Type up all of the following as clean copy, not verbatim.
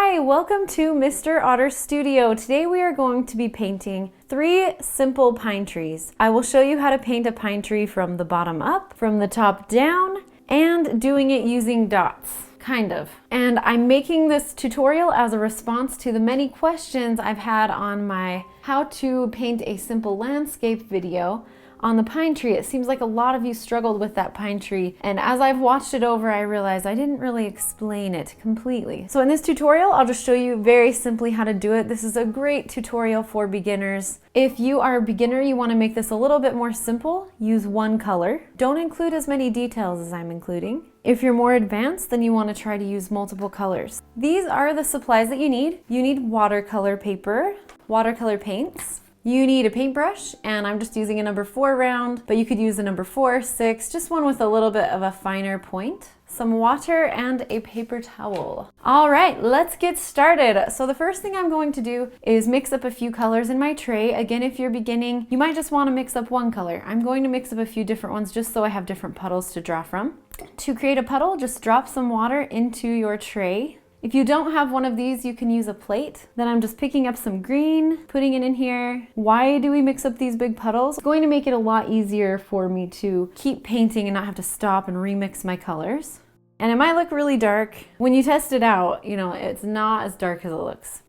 Hi, welcome to Mr. Otter Studio. Today we are going to be painting 3 simple pine trees. I will show you how to paint a pine tree from the bottom up, from the top down, and doing it using dots, kind of. And I'm making this tutorial as a response to the many questions I've had on my how to paint a simple landscape video on the pine tree. It seems like a lot of you struggled with that pine tree, and as I've watched it over, I realized I didn't really explain it completely. So in this tutorial, I'll just show you very simply how to do it. This is a great tutorial for beginners. If you are a beginner, you want to make this a little bit more simple, use one color. Don't include as many details as I'm including. If you're more advanced, then you want to try to use multiple colors. These are the supplies that you need. You need watercolor paper, watercolor paints. You need a paintbrush, and I'm just using a number 4 round, but you could use a number 4, 6, just one with a little bit of a finer point, some water, and a paper towel. All right, let's get started. So the first thing I'm going to do is mix up a few colors in my tray. Again, if you're beginning, you might just want to mix up one color. I'm going to mix up a few different ones just so I have different puddles to draw from. To create a puddle, just drop some water into your tray. If you don't have one of these, you can use a plate. Then I'm just picking up some green, putting it in here. Why do we mix up these big puddles? It's going to make it a lot easier for me to keep painting and not have to stop and remix my colors. And it might look really dark. When you test it out, it's not as dark as it looks.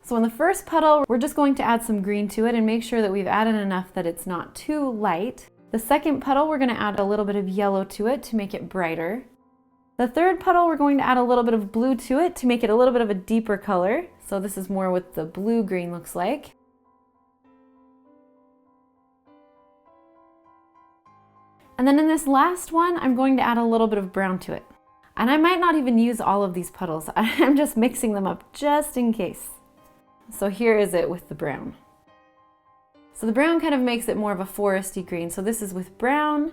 So in the first puddle, we're just going to add some green to it and make sure that we've added enough that it's not too light. The second puddle, we're going to add a little bit of yellow to it to make it brighter. The third puddle, we're going to add a little bit of blue to it to make it a little bit of a deeper color. So this is more what the blue-green looks like. And then in this last one, I'm going to add a little bit of brown to it. And I might not even use all of these puddles. I'm just mixing them up just in case. So here is it with the brown. So the brown kind of makes it more of a foresty green. So this is with brown,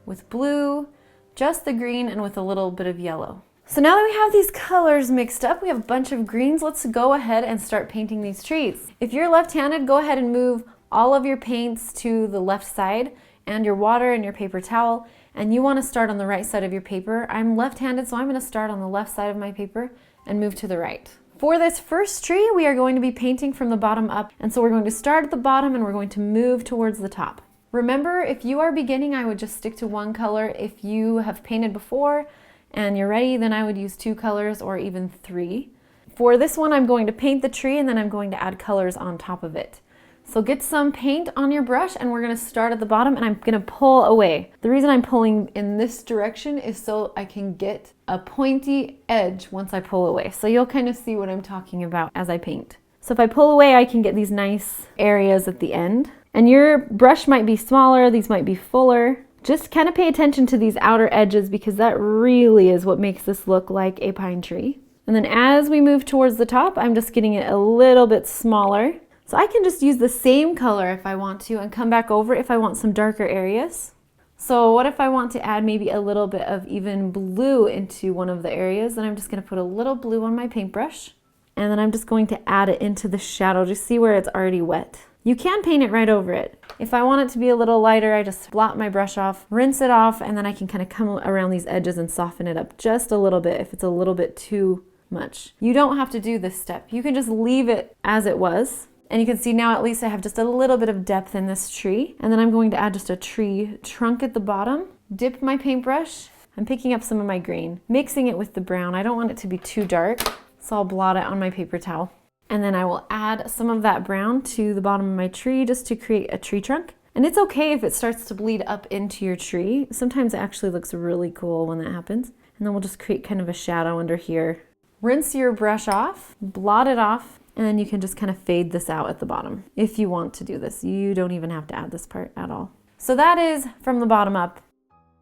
with blue, just the green, and with a little bit of yellow. So now that we have these colors mixed up, we have a bunch of greens. Let's go ahead and start painting these trees. If you're left-handed, go ahead and move all of your paints to the left side and your water and your paper towel. And you want to start on the right side of your paper. I'm left-handed, so I'm going to start on the left side of my paper and move to the right. For this first tree, we are going to be painting from the bottom up. And so we're going to start at the bottom and we're going to move towards the top. Remember, if you are beginning, I would just stick to one color. If you have painted before and you're ready, then I would use 2 colors or even 3. For this one, I'm going to paint the tree and then I'm going to add colors on top of it. So get some paint on your brush and we're going to start at the bottom and I'm going to pull away. The reason I'm pulling in this direction is so I can get a pointy edge once I pull away. So you'll kind of see what I'm talking about as I paint. So if I pull away, I can get these nice areas at the end. And your brush might be smaller, these might be fuller. Just kind of pay attention to these outer edges because that really is what makes this look like a pine tree. And then as we move towards the top, I'm just getting it a little bit smaller. So I can just use the same color if I want to and come back over if I want some darker areas. So what if I want to add maybe a little bit of even blue into one of the areas? Then I'm just going to put a little blue on my paintbrush. And then I'm just going to add it into the shadow. Just see where it's already wet. You can paint it right over it. If I want it to be a little lighter, I just blot my brush off, rinse it off, and then I can kind of come around these edges and soften it up just a little bit if it's a little bit too much. You don't have to do this step. You can just leave it as it was. And you can see now at least I have just a little bit of depth in this tree. And then I'm going to add just a tree trunk at the bottom. Dip my paintbrush. I'm picking up some of my green, mixing it with the brown. I don't want it to be too dark, so I'll blot it on my paper towel. And then I will add some of that brown to the bottom of my tree just to create a tree trunk. And it's okay if it starts to bleed up into your tree. Sometimes it actually looks really cool when that happens. And then we'll just create kind of a shadow under here. Rinse your brush off, blot it off, and then you can just kind of fade this out at the bottom. If you want to do this, you don't even have to add this part at all. So that is from the bottom up.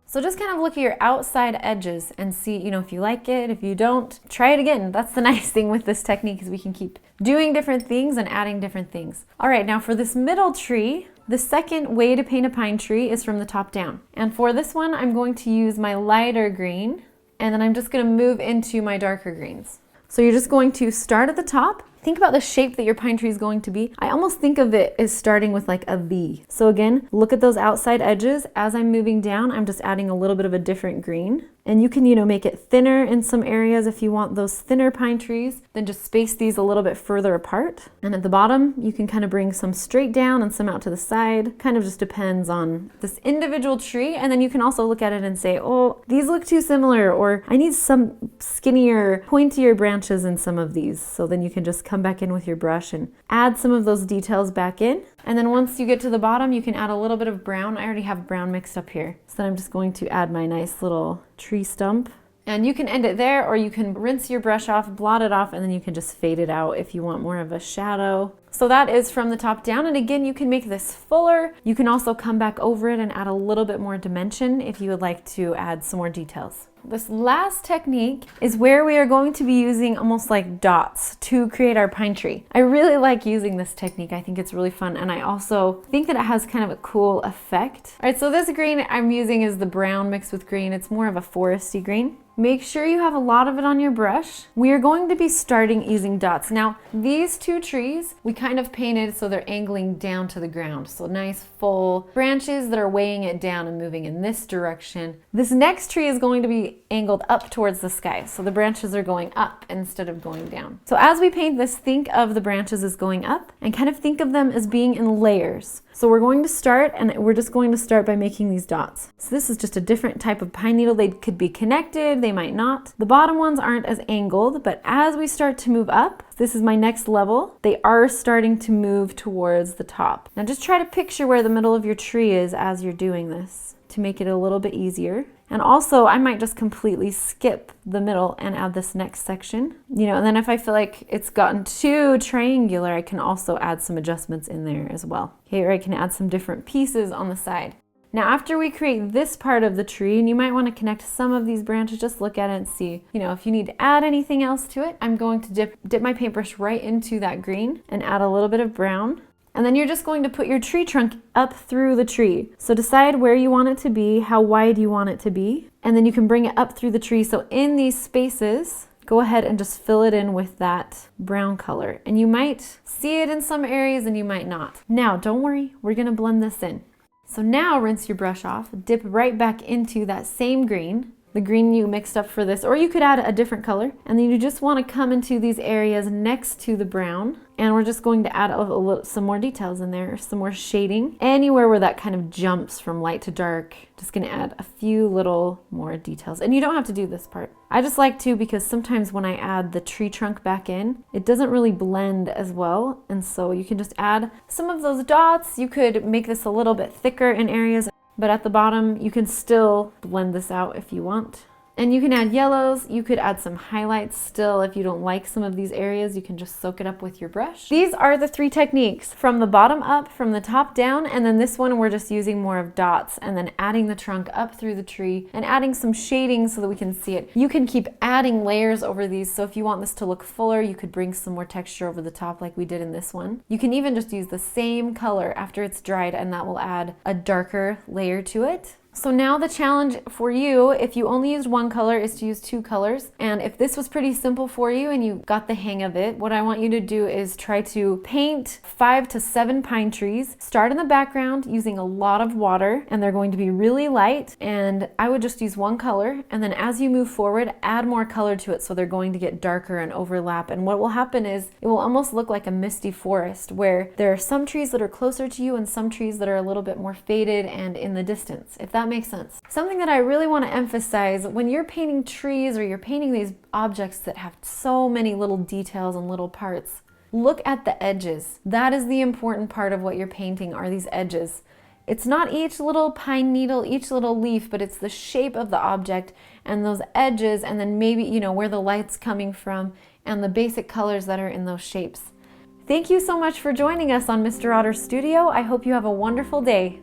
So just kind of look at your outside edges and see, if you like it. If you don't, try it again. That's the nice thing with this technique is we can keep doing different things and adding different things. All right, now for this middle tree, the second way to paint a pine tree is from the top down. And for this one, I'm going to use my lighter green, and then I'm just going to move into my darker greens. So you're just going to start at the top Think about the shape that your pine tree is going to be. I almost think of it as starting with like a V. So again, look at those outside edges. As I'm moving down, I'm just adding a little bit of a different green. And you can, make it thinner in some areas if you want those thinner pine trees. Then just space these a little bit further apart. And at the bottom, you can kind of bring some straight down and some out to the side. Kind of just depends on this individual tree. And then you can also look at it and say, oh, these look too similar, or I need some skinnier, pointier branches in some of these. So then you can just come back in with your brush and add some of those details back in. And then once you get to the bottom, you can add a little bit of brown. I already have brown mixed up here. So then I'm just going to add my nice little tree stump. And you can end it there, or you can rinse your brush off, blot it off, and then you can just fade it out if you want more of a shadow. So that is from the top down. And again, you can make this fuller. You can also come back over it and add a little bit more dimension if you would like to add some more details. This last technique is where we are going to be using almost like dots to create our pine tree. I really like using this technique. I think it's really fun, and I also think that it has kind of a cool effect. All right, so this green I'm using is the brown mixed with green. It's more of a foresty green. Make sure you have a lot of it on your brush. We are going to be starting using dots. Now, these two trees, we kind of painted so they're angling down to the ground. So nice full branches that are weighing it down and moving in this direction. This next tree is going to be angled up towards the sky. So the branches are going up instead of going down. So as we paint this, think of the branches as going up and kind of think of them as being in layers. So we're going to start, and we're just going to start by making these dots. So this is just a different type of pine needle. They could be connected, they might not. The bottom ones aren't as angled, but as we start to move up, this is my next level, they are starting to move towards the top. Now just try to picture where the middle of your tree is as you're doing this to make it a little bit easier. And also, I might just completely skip the middle and add this next section. And then if I feel like it's gotten too triangular, I can also add some adjustments in there as well. Okay, or I can add some different pieces on the side. Now, after we create this part of the tree, and you might want to connect some of these branches, just look at it and see, if you need to add anything else to it. I'm going to dip my paintbrush right into that green and add a little bit of brown. And then you're just going to put your tree trunk up through the tree. So decide where you want it to be, how wide you want it to be, and then you can bring it up through the tree. So in these spaces, go ahead and just fill it in with that brown color. And you might see it in some areas and you might not. Now, don't worry, we're gonna blend this in. So now rinse your brush off, dip right back into that same green, the green you mixed up for this, or you could add a different color. And then you just want to come into these areas next to the brown. And we're just going to add some more details in there, some more shading. Anywhere where that kind of jumps from light to dark, just gonna add a few little more details. And you don't have to do this part. I just like to, because sometimes when I add the tree trunk back in, it doesn't really blend as well. And so you can just add some of those dots. You could make this a little bit thicker in areas, but at the bottom, you can still blend this out if you want. And you can add yellows, you could add some highlights still. If you don't like some of these areas, you can just soak it up with your brush. These are the 3 techniques, from the bottom up, from the top down, and then this one we're just using more of dots and then adding the trunk up through the tree and adding some shading so that we can see it. You can keep adding layers over these, so if you want this to look fuller, you could bring some more texture over the top like we did in this one. You can even just use the same color after it's dried, and that will add a darker layer to it. So now the challenge for you, if you only used one color, is to use 2 colors. And if this was pretty simple for you and you got the hang of it, what I want you to do is try to paint 5 to 7 pine trees. Start in the background using a lot of water, and they're going to be really light. And I would just use 1 color. And then as you move forward, add more color to it, so they're going to get darker and overlap. And what will happen is it will almost look like a misty forest, where there are some trees that are closer to you and some trees that are a little bit more faded and in the distance, if that makes sense. Something that I really want to emphasize when you're painting trees, or you're painting these objects that have so many little details and little parts, look at the edges. That is the important part of what you're painting, are these edges. It's not each little pine needle, each little leaf, but it's the shape of the object and those edges, and then maybe, where the light's coming from and the basic colors that are in those shapes. Thank you so much for joining us on Mr. Otter Studio. I hope you have a wonderful day.